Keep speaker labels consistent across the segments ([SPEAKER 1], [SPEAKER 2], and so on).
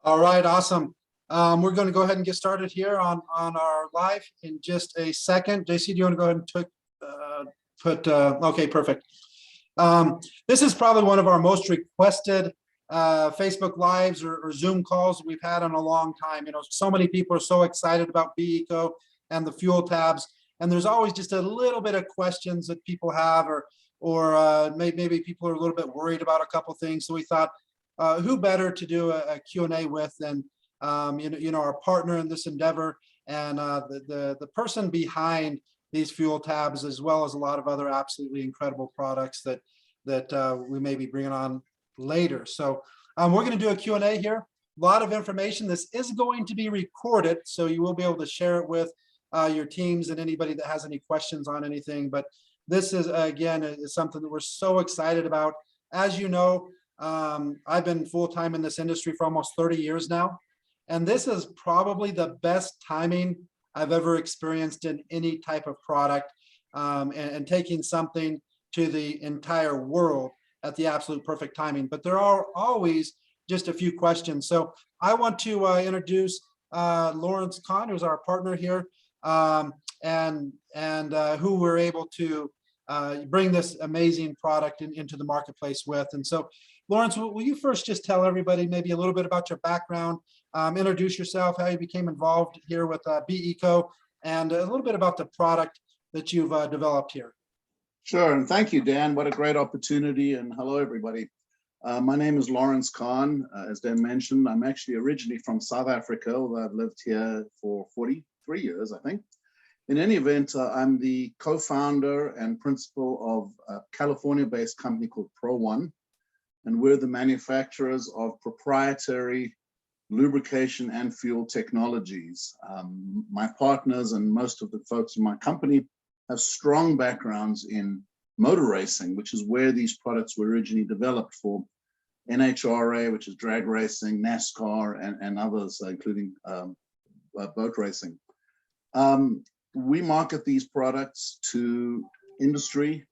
[SPEAKER 1] All right, awesome. We're going to go ahead and get started here on our live in just a second. JC, do you want to go ahead and okay, perfect. This is probably one of our most requested Facebook Lives or Zoom calls we've had in a long time. You know, so many people are so excited about B-ECO and the fuel tabs, and there's always just a little bit of questions that people have, or maybe people are a little bit worried about a couple things. So we thought, who better to do a Q&A with than our partner in this endeavor and the person behind these fuel tabs, as well as a lot of other absolutely incredible products that we may be bringing on later. So we're going to do a Q&A here. A lot of information. This is going to be recorded, so you will be able to share it with your teams and anybody that has any questions on anything. But this is, again, is something that we're so excited about. As you know, I've been full-time in this industry for almost 30 years now, and this is probably the best timing I've ever experienced in any type of product, and taking something to the entire world at the absolute perfect timing. But there are always just a few questions. So I want to introduce Lawrence Kahn, who's our partner here, and who we're able to bring this amazing product into the marketplace with. And so, Lawrence, will you first just tell everybody maybe a little bit about your background, introduce yourself, how you became involved here with B-ECO, and a little bit about the product that you've developed here.
[SPEAKER 2] Sure, and thank you, Dan. What a great opportunity, and hello, everybody. My name is Lawrence Kahn. As Dan mentioned, I'm actually originally from South Africa, although I've lived here for 43 years, I think. In any event, I'm the co-founder and principal of a California-based company called wont, and we're the manufacturers of proprietary lubrication and fuel technologies. My partners and most of the folks in my company have strong backgrounds in motor racing, which is where these products were originally developed for NHRA, which is drag racing, NASCAR, and others, including boat racing. We market these products to industry,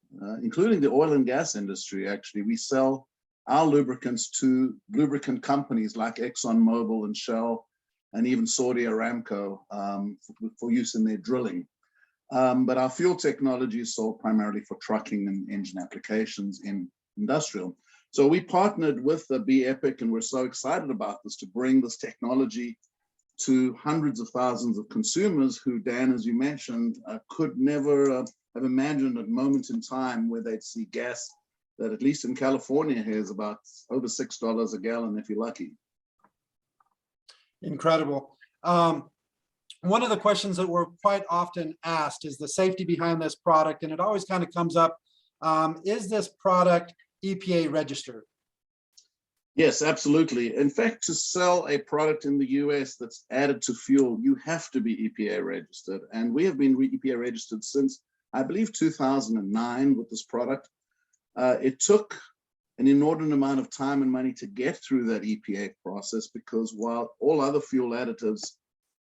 [SPEAKER 2] including the oil and gas industry, actually. We sell our lubricants to lubricant companies like ExxonMobil and Shell, and even Saudi Aramco for use in their drilling. But our fuel technology is sold primarily for trucking and engine applications in industrial. So we partnered with the B-EPIC, and we're so excited about this, to bring this technology to hundreds of thousands of consumers who, Dan, as you mentioned, could never have imagined a moment in time where they'd see gas that, at least in California, here is about over $6 a gallon if you're lucky.
[SPEAKER 1] Incredible. One of the questions that we're quite often asked is the safety behind this product, and it always kind of comes up, is this product EPA registered?
[SPEAKER 2] Yes, absolutely. In fact, to sell a product in the US that's added to fuel, you have to be EPA registered. And we have been EPA registered since, I believe, 2009 with this product. It took an inordinate amount of time and money to get through that EPA process, because while all other fuel additives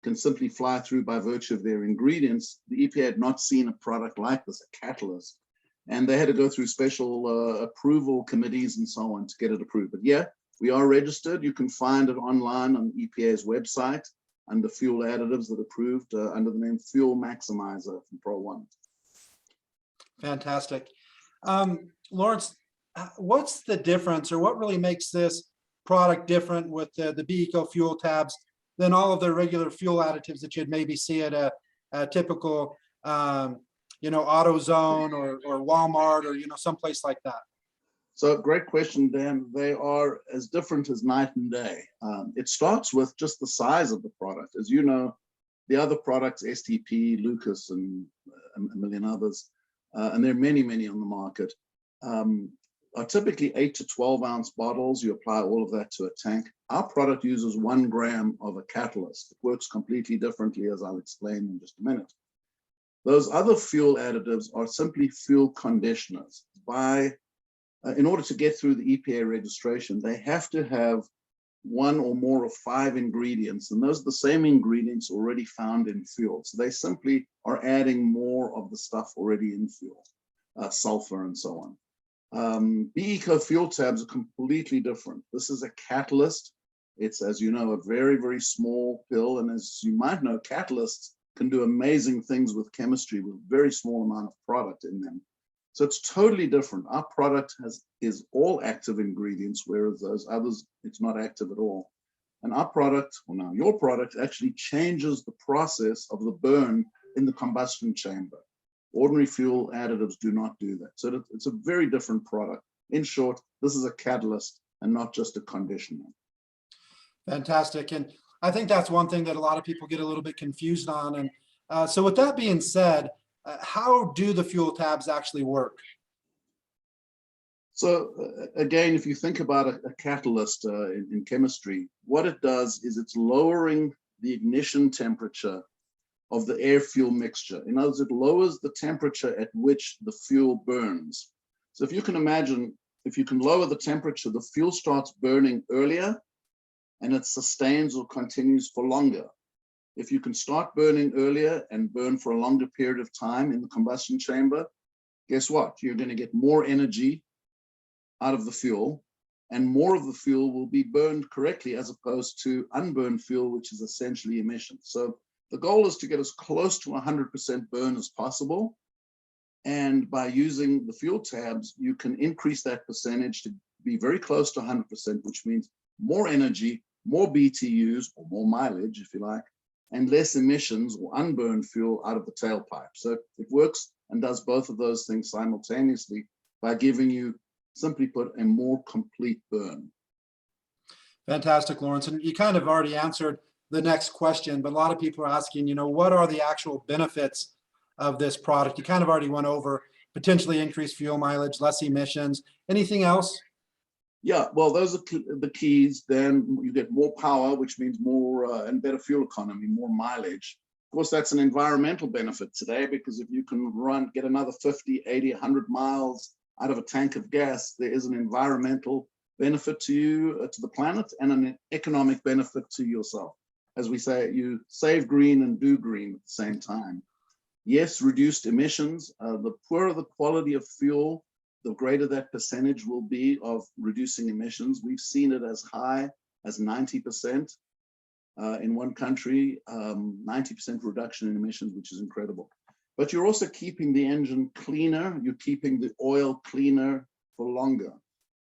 [SPEAKER 2] can simply fly through by virtue of their ingredients, the EPA had not seen a product like this, a catalyst. And they had to go through special approval committees and so on to get it approved. But yeah, we are registered. You can find it online on EPA's website under fuel additives that are approved under the name Fuel Maximizer from wont.
[SPEAKER 1] Fantastic. Lawrence, what's the difference, or what really makes this product different with the B-ECO fuel tabs than all of the regular fuel additives that you'd maybe see at a typical AutoZone or Walmart or someplace like that?
[SPEAKER 2] So great question, Dan. They are as different as night and day. It starts with just the size of the product. As you know, the other products, STP, Lucas, and a million others, and there are many, many on the market, are typically 8 to 12 ounce bottles. You apply all of that to a tank. Our product uses 1 gram of a catalyst. It works completely differently, as I'll explain in just a minute. Those other fuel additives are simply fuel conditioners. In order to get through the EPA registration, they have to have 1 or more of 5 ingredients, and those are the same ingredients already found in fuel. So they simply are adding more of the stuff already in fuel, sulfur and so on. B-ECO fuel tabs are completely different. This is a catalyst It's, as you know, a very, very small pill. And as you might know, catalysts can do amazing things with chemistry with very small amount of product in them. So it's totally different. Our product is all active ingredients, whereas those others, it's not active at all. And our product, well now your product, actually changes the process of the burn in the combustion chamber. Ordinary fuel additives do not do that. So it's a very different product. In short, this is a catalyst and not just a conditioner.
[SPEAKER 1] Fantastic. And I think that's one thing that a lot of people get a little bit confused on. And so with that being said, how do the fuel tabs actually work?
[SPEAKER 2] So again, if you think about a catalyst in chemistry, what it does is it's lowering the ignition temperature of the air-fuel mixture. In other words, it lowers the temperature at which the fuel burns. So if you can imagine, if you can lower the temperature, the fuel starts burning earlier and it sustains or continues for longer. If you can start burning earlier and burn for a longer period of time in the combustion chamber, guess what? You're going to get more energy out of the fuel, and more of the fuel will be burned correctly as opposed to unburned fuel, which is essentially emissions. So the goal is to get as close to 100% burn as possible. And by using the fuel tabs, you can increase that percentage to be very close to 100%, which means more energy, more BTUs, or more mileage, if you like, and less emissions or unburned fuel out of the tailpipe. So it works and does both of those things simultaneously by giving you, simply put, a more complete burn.
[SPEAKER 1] Fantastic, Lawrence. And you kind of already answered the next question, but a lot of people are asking, what are the actual benefits of this product? You kind of already went over potentially increased fuel mileage, less emissions. Anything else?
[SPEAKER 2] Yeah, well, those are the keys. Then you get more power, which means more and better fuel economy, more mileage. Of course, that's an environmental benefit today, because if you can get another 50, 80, 100 miles out of a tank of gas, there is an environmental benefit to you, to the planet, and an economic benefit to yourself. As we say, you save green and do green at the same time. Yes, reduced emissions. The poorer the quality of fuel, the greater that percentage will be of reducing emissions. We've seen it as high as 90% in one country, 90% reduction in emissions, which is incredible. But you're also keeping the engine cleaner. You're keeping the oil cleaner for longer.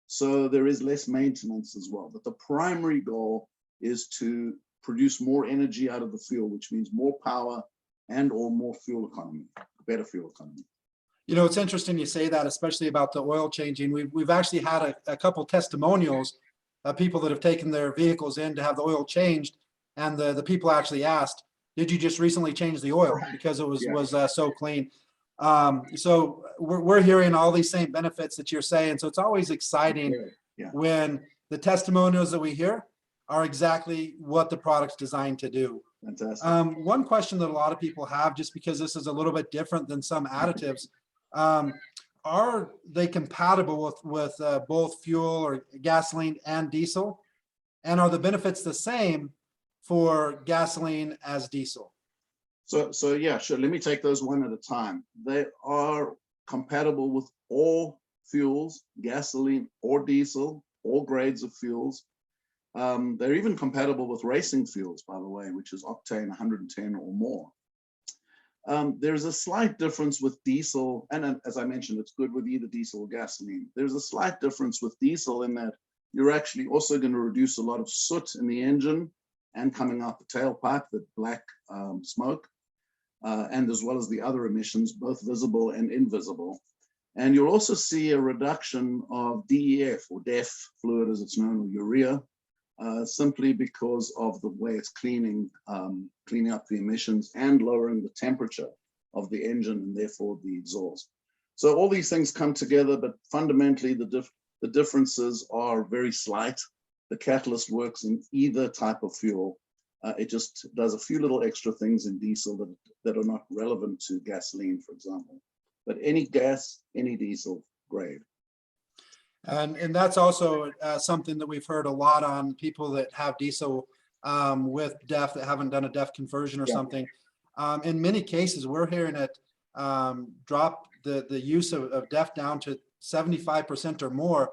[SPEAKER 2] So there is less maintenance as well. But the primary goal is to produce more energy out of the fuel, which means more power and or more fuel economy, better fuel economy.
[SPEAKER 1] It's interesting you say that, especially about the oil changing. We've actually had a couple testimonials of people that have taken their vehicles in to have the oil changed, and the people actually asked, "Did you just recently change the oil?" Because it was so clean. So we're hearing all these same benefits that you're saying. So it's always exciting when the testimonials that we hear are exactly what the product's designed to do.
[SPEAKER 2] Fantastic.
[SPEAKER 1] One question that a lot of people have, just because this is a little bit different than some additives, are they compatible with both fuel or gasoline and diesel? And are the benefits the same for gasoline as diesel?
[SPEAKER 2] So yeah, sure. Let me take those one at a time. They are compatible with all fuels, gasoline or diesel, all grades of fuels. They're even compatible with racing fuels, by the way, which is octane 110 or more. There's a slight difference with diesel, and as I mentioned, it's good with either diesel or gasoline. There's a slight difference with diesel in that you're actually also going to reduce a lot of soot in the engine and coming out the tailpipe, the black smoke, and as well as the other emissions, both visible and invisible. And you'll also see a reduction of DEF or DEF fluid, as it's known, or urea, simply because of the way it's cleaning up the emissions and lowering the temperature of the engine and therefore the exhaust. So all these things come together, but fundamentally the differences are very slight. The catalyst works in either type of fuel. It just does a few little extra things in diesel that are not relevant to gasoline, for example. But any gas, any diesel, grade.
[SPEAKER 1] And that's also something that we've heard a lot on people that have diesel with DEF that haven't done a DEF conversion or something. In many cases, we're hearing it drop the use of DEF down to 75% or more,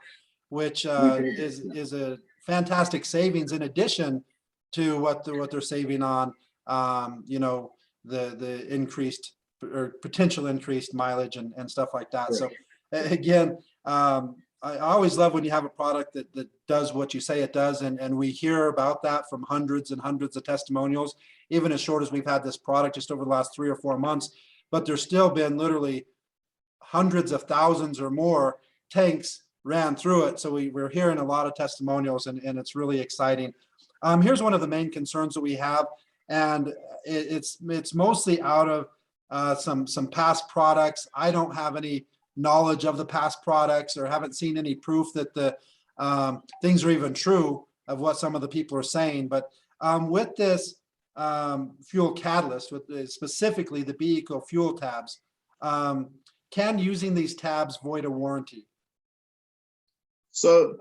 [SPEAKER 1] which is a fantastic savings in addition to what they're saving on, you know, the increased or potential increased mileage and stuff like that. So again, I always love when you have a product that does what you say it does, and we hear about that from hundreds and hundreds of testimonials, even as short as we've had this product just over the last 3 or 4 months. But there's still been literally hundreds of thousands or more tanks ran through it. So we're hearing a lot of testimonials, and it's really exciting. Here's one of the main concerns that we have, and it's mostly out of some past products. I don't have any knowledge of the past products or haven't seen any proof that the things are even true of what some of the people are saying. But with this fuel catalyst, with specifically the B-ECO fuel tabs, can using these tabs void a warranty?
[SPEAKER 2] So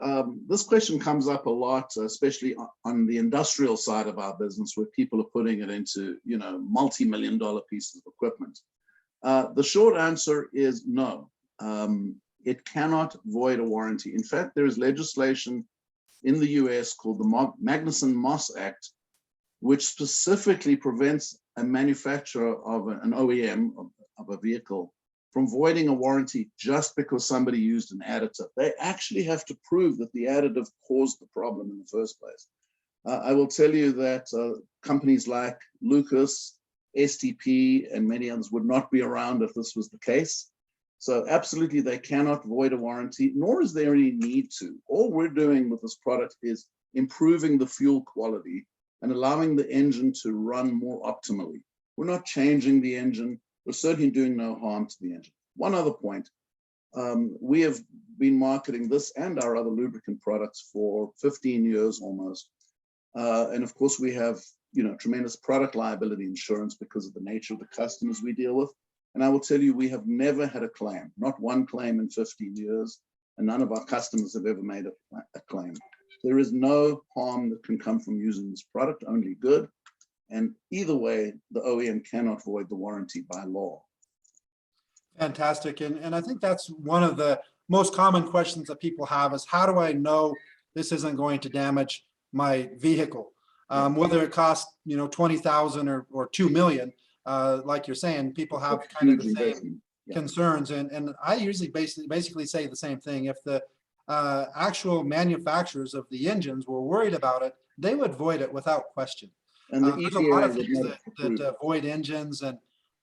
[SPEAKER 2] this question comes up a lot, especially on the industrial side of our business, where people are putting it into, you know, multi-million-dollar pieces of equipment. The short answer is no. It cannot void a warranty. In fact, there is legislation in the US called the Magnuson-Moss Act, which specifically prevents a manufacturer of an OEM of a vehicle from voiding a warranty just because somebody used an additive. They actually have to prove that the additive caused the problem in the first place. I will tell you that companies like Lucas, STP, and many others would not be around if this was the case. So absolutely, they cannot void a warranty, nor is there any need to. All we're doing with this product is improving the fuel quality and allowing the engine to run more optimally. We're not changing the engine. We're certainly doing no harm to the engine. One other point, we have been marketing this and our other lubricant products for 15 years almost. And of course, we have, you know, tremendous product liability insurance because of the nature of the customers we deal with. And I will tell you, we have never had a claim, not one claim in 15 years, and none of our customers have ever made a claim. There is no harm that can come from using this product, only good. And either way, the OEM cannot void the warranty by law.
[SPEAKER 1] Fantastic. And I think that's one of the most common questions that people have is, how do I know this isn't going to damage my vehicle? Whether it costs, you know, 20,000 or 2 million, like you're saying, people have kind of the same concerns. And I usually basically say the same thing. If the actual manufacturers of the engines were worried about it, they would void it without question.
[SPEAKER 2] And the
[SPEAKER 1] there's a lot of
[SPEAKER 2] EPA
[SPEAKER 1] things that void engines and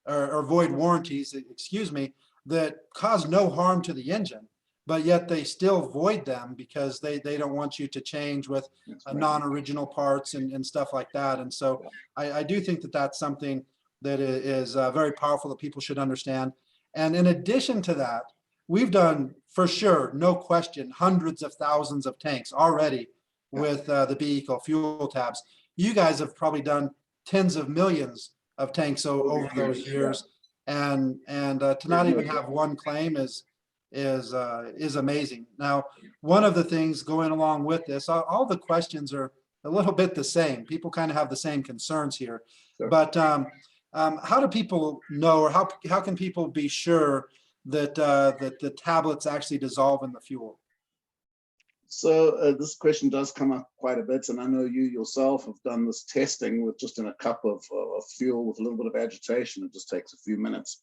[SPEAKER 1] or void warranties, excuse me, that cause no harm to the engine, but yet they still void them because they don't want you to change with non-original parts and stuff like that. And so I do think that that's something that is very powerful that people should understand. And in addition to that, we've done, for sure, no question, hundreds of thousands of tanks already with the B-ECO fuel tabs. You guys have probably done tens of millions of tanks over those years, and to not even have one claim is amazing. Now, one of the things going along with this, all the questions are a little bit the same. People kind of have the same concerns here, but how do people know, or how can people be sure that that the tablets actually dissolve in the fuel?
[SPEAKER 2] So this question does come up quite a bit, and I know you yourself have done this testing with just in a cup of fuel with a little bit of agitation. It just takes a few minutes.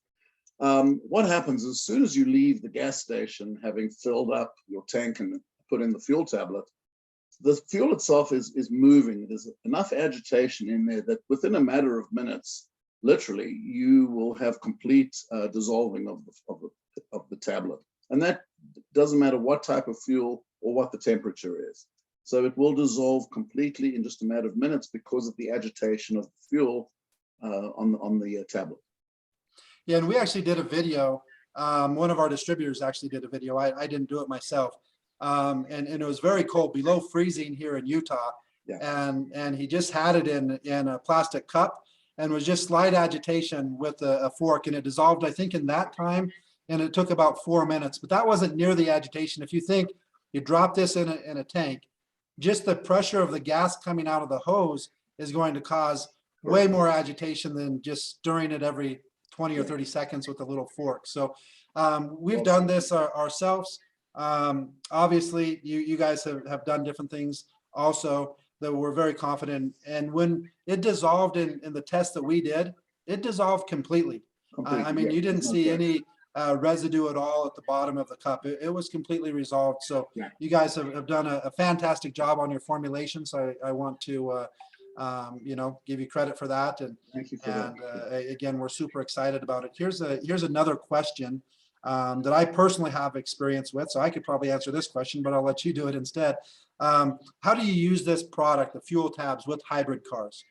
[SPEAKER 2] What happens as soon as you leave the gas station, having filled up your tank and put in the fuel tablet, the fuel itself is moving. There's enough agitation in there that within a matter of minutes, literally, you will have complete dissolving of the tablet. And that doesn't matter what type of fuel or what the temperature is. So it will dissolve completely in just a matter of minutes because of the agitation of the fuel on the tablet.
[SPEAKER 1] Yeah, and we actually did a video. One of our distributors actually did a video. I didn't do it myself. And it was very cold, below freezing here in Utah. And he just had it in a plastic cup and was just slight agitation with a fork, and it dissolved, I think, in that time. And it took about 4 minutes, but that wasn't near the agitation. If you think you drop this in a tank, just the pressure of the gas coming out of the hose is going to cause way more agitation than just stirring it every 20 or 30 seconds with a little fork. So we've done this ourselves. Obviously, you guys have done different things also that we're very confident. And when it dissolved in the test that we did, it dissolved completely. I mean, you didn't see any residue at all at the bottom of the cup. It was completely resolved. So
[SPEAKER 2] Yeah.
[SPEAKER 1] you guys have done a fantastic job on your formulation. So I want to, you know, give you credit for that. And
[SPEAKER 2] Thank you for that.
[SPEAKER 1] again, we're super excited about it. Here's another question that I personally have experience with. So I could probably answer this question, but I'll let you do it instead. How do you use this product, the fuel tabs, with hybrid cars?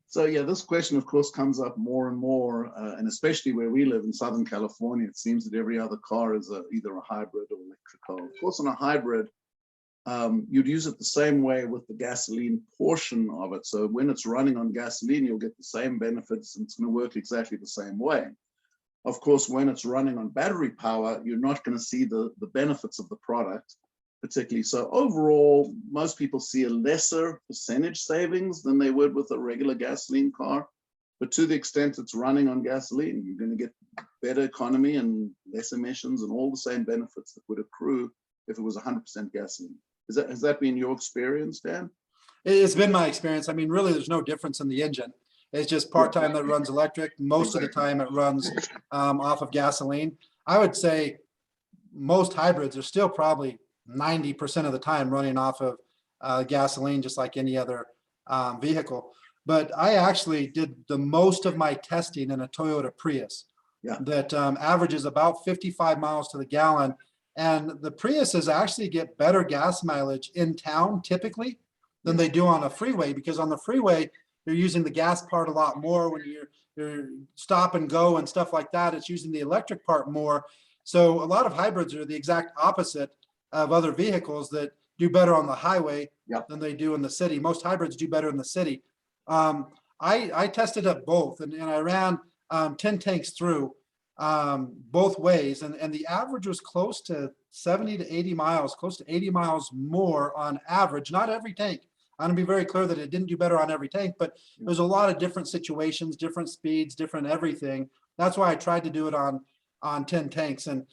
[SPEAKER 2] So yeah, this question, of course, comes up more and more, and especially where we live in Southern California, it seems that every other car is either a hybrid or electric car. Of course, on a hybrid, you'd use it the same way with the gasoline portion of it. So when it's running on gasoline, you'll get the same benefits, and it's going to work exactly the same way. Of course, when it's running on battery power, you're not going to see the benefits of the product particularly. So overall, most people see a lesser percentage savings than they would with a regular gasoline car. But to the extent it's running on gasoline, you're going to get better economy and less emissions and all the same benefits that would accrue if it was 100% gasoline. Has that been your experience, Dan?
[SPEAKER 1] It's been my experience. I mean, really, there's no difference in the engine. It's just part-time that runs electric. Most of the time it runs off of gasoline. I would say most hybrids are still probably 90% of the time running off of gasoline, just like any other vehicle. But I actually did the most of my testing in a Toyota Prius that averages about 55 miles to the gallon. And the Priuses actually get better gas mileage in town typically than they do on a freeway, because on the freeway, they're using the gas part a lot more. When you're stop and go and stuff like that, it's using the electric part more. So a lot of hybrids are the exact opposite of other vehicles that do better on the highway than they do in the city. Most hybrids do better in the city. I tested up both, and I ran 10 tanks through both ways, and the average was close to 70 to 80 miles, close to 80 miles more on average. Not every tank. I'm gonna be very clear that it didn't do better on every tank, but there's a lot of different situations, different speeds, different everything. That's why I tried to do it on 10 tanks. And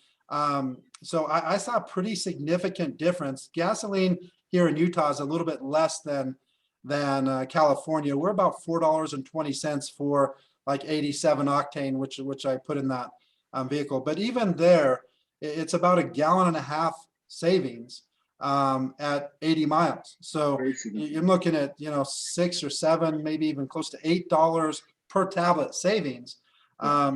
[SPEAKER 1] so I saw a pretty significant difference. Gasoline here in Utah is a little bit less than California. We're about $4.20 for like 87 octane, which I put in that vehicle. But even there, it's about 1.5 gallons savings at 80 miles. So you're looking at, you know, $6 or $7, maybe even close to $8 per tablet savings.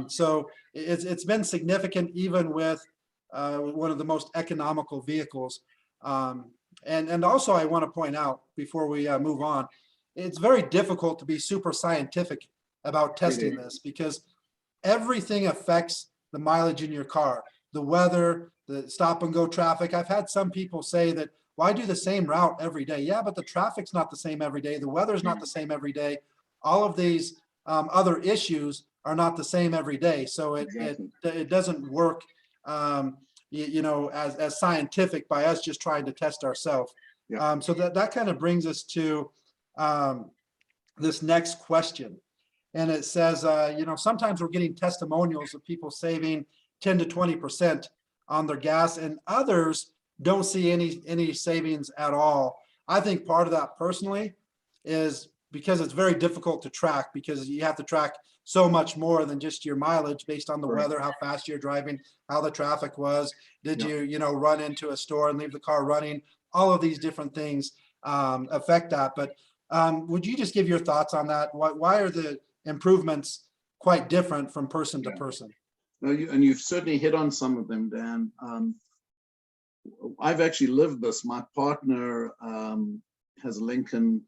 [SPEAKER 1] So it's been significant even with one of the most economical vehicles. And also I want to point out before we move on, it's very difficult to be super scientific about testing this, because everything affects the mileage in your car, the weather, the stop and go traffic. I've had some people say that, why do the same route every day? Yeah, but the traffic's not the same every day. The weather's not the same every day. All of these other issues are not the same every day. So it doesn't work, you know, as scientific by us just trying to test ourselves. So that kind of brings us to this next question. And it says, you know, sometimes we're getting testimonials of people saving 10 to 20% on their gas, and others don't see any savings at all. I think part of that personally is because it's very difficult to track, because you have to track so much more than just your mileage based on the weather, how fast you're driving, how the traffic was, did you know, run into a store and leave the car running. All of these different things affect that. But would you just give your thoughts on that? Why are the improvements quite different from person to person?
[SPEAKER 2] No, and you've certainly hit on some of them, Dan. I've actually lived this. My partner has a Lincoln.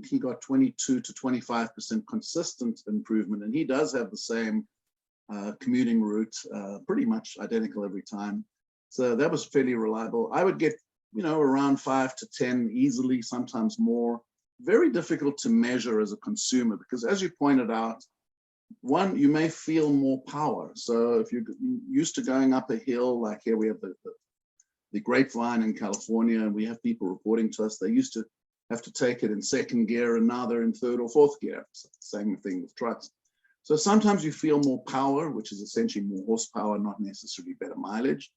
[SPEAKER 2] He got 22 to 25% consistent improvement, and he does have the same commuting route, pretty much identical every time. So that was fairly reliable. I would get, you know, around 5 to 10 easily, sometimes more. Very difficult to measure as a consumer, because as you pointed out, one, you may feel more power. So if you're used to going up a hill, like here we have the Grapevine in California, and we have people reporting to us, they used to have to take it in second gear, and now they're in third or fourth gear. Same thing with trucks. So sometimes you feel more power, which is essentially more horsepower, not necessarily better mileage.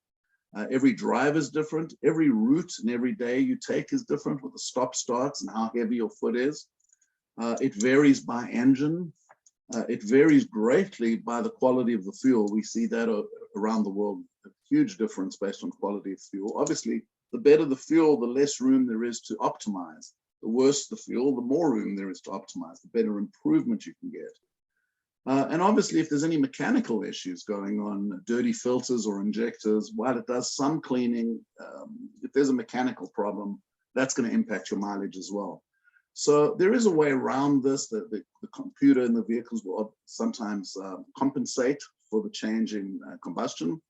[SPEAKER 2] Every drive is different. Every route and every day you take is different with the stop starts and how heavy your foot is. It varies by engine. It varies greatly by the quality of the fuel. We see that around the world, a huge difference based on quality of fuel. Obviously, the better the fuel, the less room there is to optimize. The worse the fuel, the more room there is to optimize, the better improvement you can get. And obviously, if there's any mechanical issues going on, dirty filters or injectors, while it does some cleaning, if there's a mechanical problem, that's going to impact your mileage as well. So there is a way around this. The computer in the vehicles will sometimes compensate for the change in combustion.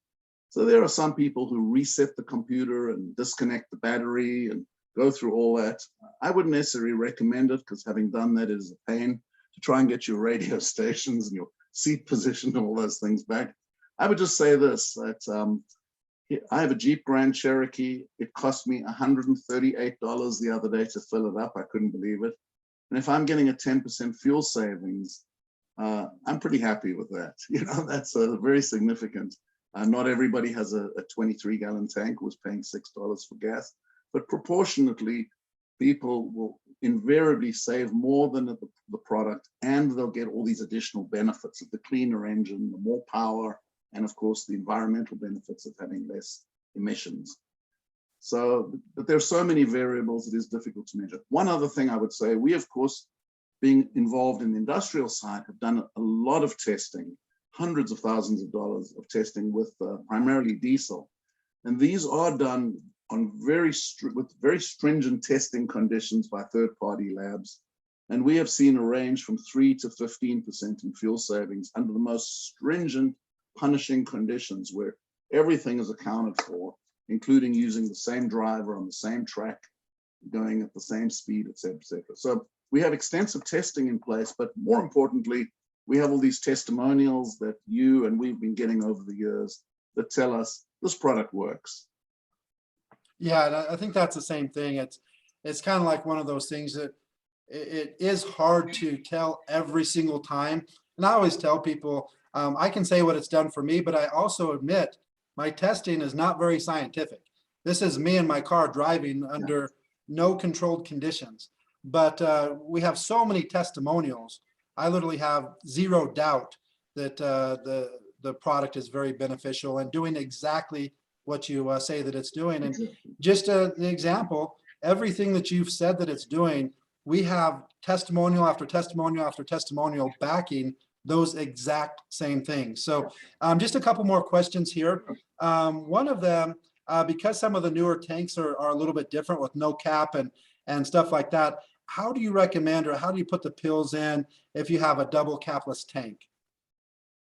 [SPEAKER 2] So there are some people who reset the computer and disconnect the battery and go through all that. I wouldn't necessarily recommend it because having done that is a pain to try and get your radio stations and your seat position and all those things back. I would just say this, that I have a Jeep Grand Cherokee. It cost me $138 the other day to fill it up. I couldn't believe it. And if I'm getting a 10% fuel savings, I'm pretty happy with that. You know, that's very significant. Not everybody has a 23-gallon tank who's paying $6 for gas, but proportionately, people will invariably save more than the product, and they'll get all these additional benefits of the cleaner engine, the more power, and of course, the environmental benefits of having less emissions. So, but there are so many variables, it is difficult to measure. One other thing I would say, we, of course, being involved in the industrial side, have done a lot of testing, hundreds of thousands of dollars of testing with primarily diesel. And these are done on with very stringent testing conditions by third-party labs. And we have seen a range from 3 to 15% in fuel savings under the most stringent punishing conditions where everything is accounted for, including using the same driver on the same track, going at the same speed, et cetera, et cetera. So we have extensive testing in place, but more importantly, we have all these testimonials that you and we've been getting over the years that tell us this product works.
[SPEAKER 1] Yeah, and I think that's the same thing. It's kind of like one of those things that it is hard to tell every single time. And I always tell people, I can say what it's done for me, but I also admit my testing is not very scientific. This is me in my car driving under no controlled conditions. But we have so many testimonials. I literally have zero doubt that the product is very beneficial and doing exactly what you say that it's doing. And just an example, everything that you've said that it's doing, we have testimonial after testimonial after testimonial backing those exact same things. So just a couple more questions here. One of them, because some of the newer tanks are a little bit different with no cap and stuff like that, how do you recommend, or how do you put the pills in if you have a double capless tank?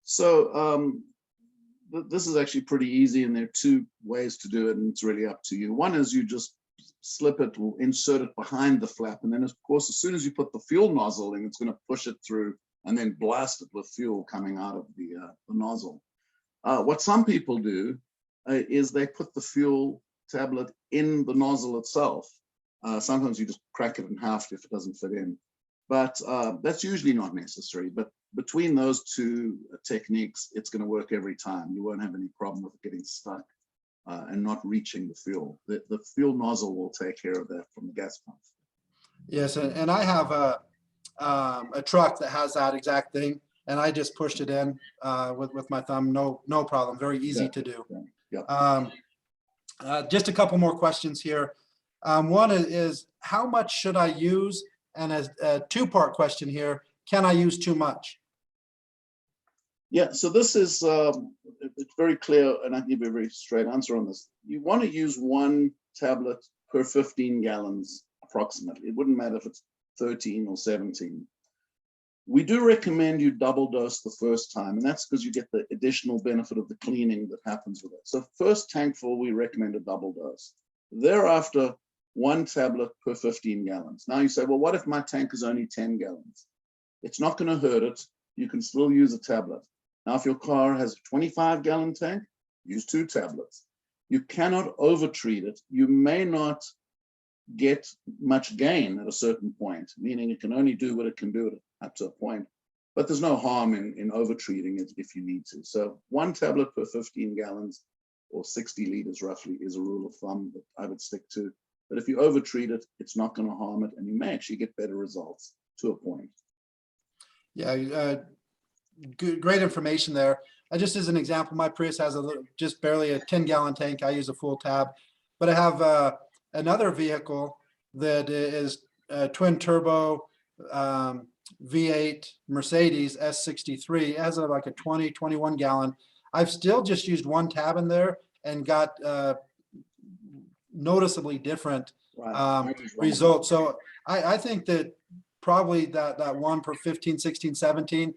[SPEAKER 2] So this is actually pretty easy, and there are two ways to do it, and it's really up to you. One is you just slip it or insert it behind the flap, and then of course, as soon as you put the fuel nozzle in, it's going to push it through and then blast it with fuel coming out of the nozzle. What some people do is they put the fuel tablet in the nozzle itself. Sometimes you just crack it in half if it doesn't fit in, but that's usually not necessary. But between those two techniques, it's going to work every time. You won't have any problem with it getting stuck and not reaching the fuel. The fuel nozzle will take care of that from the gas pump.
[SPEAKER 1] Yes, and I have a truck that has that exact thing, and I just pushed it in with my thumb. No problem. Very easy to do. Just a couple more questions here. One is how much should I use? And a two-part question here, can I use too much?
[SPEAKER 2] Yeah, so this is it's very clear, and I can give you a very straight answer on this. You want to use one tablet per 15 gallons approximately. It wouldn't matter if it's 13 or 17. We do recommend you double dose the first time, and that's because you get the additional benefit of the cleaning that happens with it. So first tank full, we recommend a double dose. Thereafter, one tablet per 15 gallons. Now you say, well, what if my tank is only 10 gallons? It's not going to hurt it. You can still use a tablet. Now, if your car has a 25-gallon tank, use 2 tablets. You cannot overtreat it. You may not get much gain at a certain point, meaning it can only do what it can do up to a point. But there's no harm in overtreating it if you need to. So 1 tablet per 15 gallons or 60 liters roughly is a rule of thumb that I would stick to. But if you over-treat it, it's not going to harm it, and you may actually get better results to a point.
[SPEAKER 1] Yeah, great information there. Just as an example, my Prius has just barely a 10-gallon tank. I use a full tab, but I have another vehicle that is a twin turbo V8 Mercedes S63. It has like a 21 gallon. I've still just used one tab in there and got noticeably different results. So I think that probably that one per 15, 16, 17.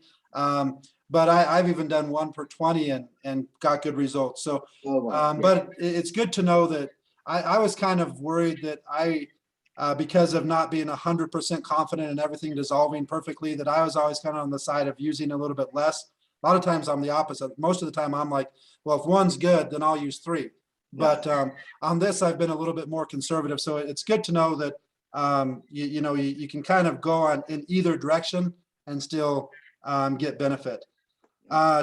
[SPEAKER 1] But I've even done one per 20 and got good results. So, but it's good to know that I was kind of worried that because of not being 100% confident in everything dissolving perfectly, that I was always kind of on the side of using a little bit less. A lot of times I'm the opposite. Most of the time I'm like, well, if one's good, then I'll use 3. But on this, I've been a little bit more conservative. So it's good to know that you can kind of go in either direction and still get benefit.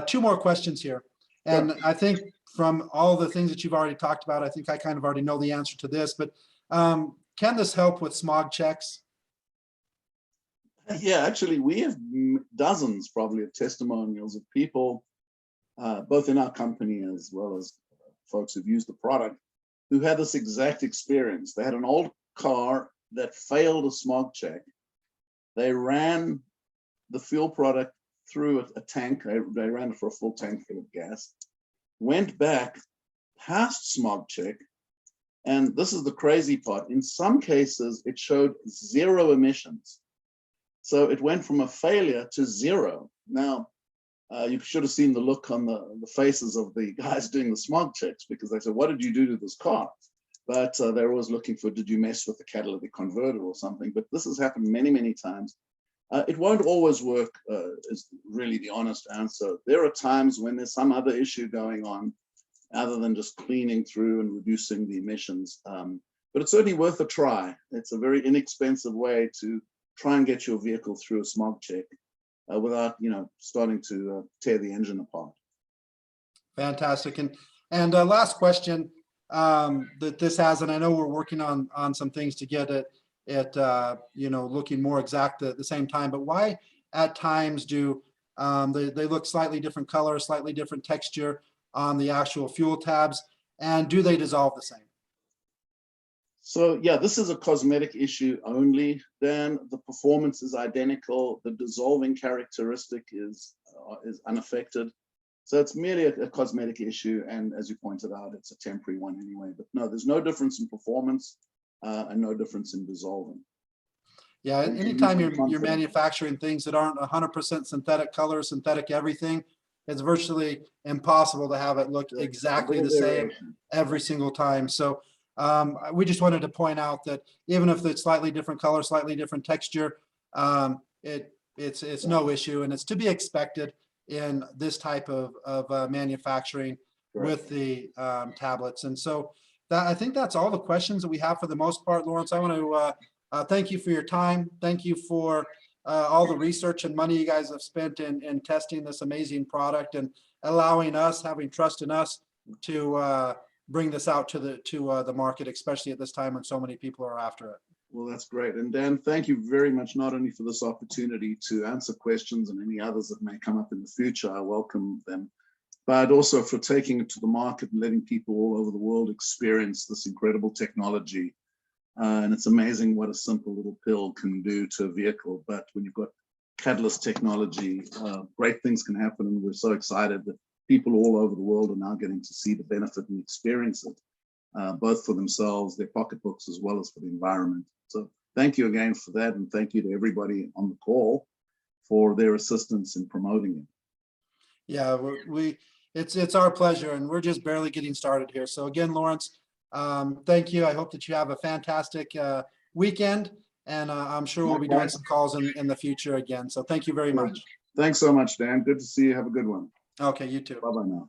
[SPEAKER 1] 2 more questions here. And I think from all the things that you've already talked about, I think I kind of already know the answer to this, but can this help with smog checks?
[SPEAKER 2] Yeah, actually, we have dozens probably of testimonials of people, both in our company as well as folks who've used the product, who had this exact experience. They had an old car that failed a smog check. They ran the fuel product through a tank. They ran it for a full tank full of gas, went back, passed smog check. And this is the crazy part. In some cases, it showed 0 emissions. So it went from a failure to 0. Now, you should have seen the look on the faces of the guys doing the smog checks, because they said, what did you do to this car? But they're always looking for, did you mess with the catalytic converter or something? But this has happened many, many times. It won't always work, is really the honest answer. There are times when there's some other issue going on, other than just cleaning through and reducing the emissions. But it's certainly worth a try. It's a very inexpensive way to try and get your vehicle through a smog check without, starting to tear the engine apart.
[SPEAKER 1] Fantastic. And last question that this has, and I know we're working on some things to get it looking more exact at the same time, but why at times do they look slightly different color, slightly different texture on the actual fuel tabs, and do they dissolve the same?
[SPEAKER 2] So yeah, this is a cosmetic issue only. Then the performance is identical. The dissolving characteristic is unaffected. So it's merely a cosmetic issue, and as you pointed out, it's a temporary one anyway. But no, there's no difference in performance and no difference in dissolving.
[SPEAKER 1] Yeah, anytime you're manufacturing things that aren't 100% synthetic color, synthetic everything, it's virtually impossible to have it look exactly the same every single time. So we just wanted to point out that even if it's slightly different color, slightly different texture, it's no issue, and it's to be expected in this type of manufacturing with the tablets. And so I think that's all the questions that we have for the most part. Lawrence, I want to thank you for your time. Thank you for all the research and money you guys have spent in testing this amazing product and allowing us, having trust in us to bring this out to the market, especially at this time when so many people are after it.
[SPEAKER 2] Well, that's great. And Dan, thank you very much, not only for this opportunity to answer questions and any others that may come up in the future, I welcome them, but also for taking it to the market and letting people all over the world experience this incredible technology. And it's amazing what a simple little pill can do to a vehicle. But when you've got catalyst technology, great things can happen. And we're so excited that people all over the world are now getting to see the benefit and experience it, both for themselves, their pocketbooks, as well as for the environment. So thank you again for that. And thank you to everybody on the call for their assistance in promoting it.
[SPEAKER 1] Yeah, it's our pleasure, and we're just barely getting started here. So again, Lawrence, thank you. I hope that you have a fantastic weekend, and I'm sure we'll be doing some calls in the future again. So thank you very much.
[SPEAKER 2] Thanks so much, Dan. Good to see you. Have a good one.
[SPEAKER 1] Okay, you too.
[SPEAKER 2] Bye-bye now.